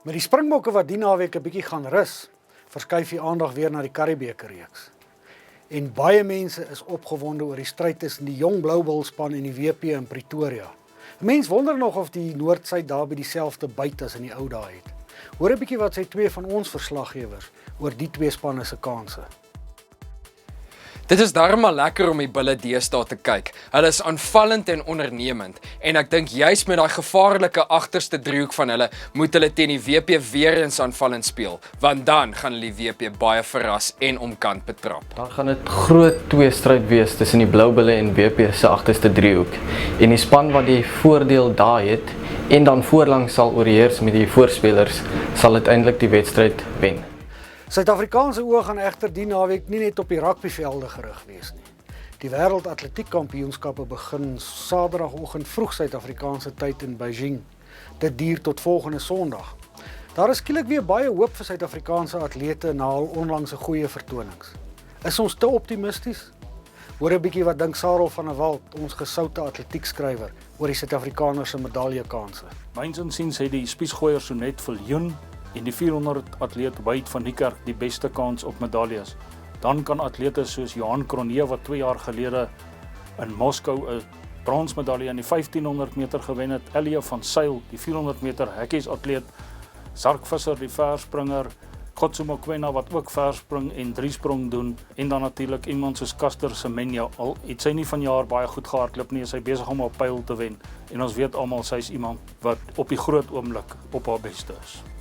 Met die Springbokke wat die naweek 'n bietjie gaan rus, verskuif die aandag weer na die Karibebeker reeks. En baie mense is opgewonde oor die stryd tussen die jong Blou Bull span en die WP in Pretoria. 'n Mens wonder nog of die Noord-Suid derby dieselfde byt as in die ou dae het. Hoor 'n bietjie wat sê twee van ons verslaggewers oor die twee spanne se kansse. Dit is darm al lekker om die Bulle deesdae te kyk. Hulle is aanvallend en ondernemend en ek dink juis met daai gevaarlike agterste driehoek van hulle moet hulle teen die WP weer eens aanvallend speel, want dan gaan hulle die WP baie verras en omkant betrap. Dan gaan dit groot tweestryd wees tussen die Blou Bulle en WP se agterste driehoek. En die span wat die voordeel daai het en dan voorlangs sal oorheers met die voorspelers, sal uiteindelik die wedstryd wen. Suid-Afrikaanse oë gaan egter die naweek nie net op die rugbyvelde gerig wees nie. Die wêreldatletiekkampioenskappe begin Saterdagoggend vroeg Suid-Afrikaanse tyd in Beijing. Dit duur tot volgende Sondag. Daar is skielik weer baie hoop vir Suid-Afrikaanse atlete na hul onlangse goeie vertonings. Is ons te optimisties? Hoor 'n bietjie wat dink Sarel van der Walt, ons gesoute atletiekskrywer, oor die Suid-Afrikaners se medaljekanse. Myns insiens het die spiesgooier Sonet Viljoen en die 400 atleet Wade van Niekerk die beste kans op medaljes. Dan kan atlete soos Johan Cronje wat 2 jaar gelede in Moskou 'n bronsmedalje in die 1500 meter gewen het, Elia van Sail die 400 meter hekkies atleet, Zark Visser die verspringer, Kotso Mokoena wat ook verspring en driesprong doen en dan natuurlik iemand soos Caster Semenya. Al het sy nie vanjaar baie goed gehardloop nie, is hy besig om op pyl te wen en ons weet almal sy is iemand wat op die groot oomblik op haar beste is.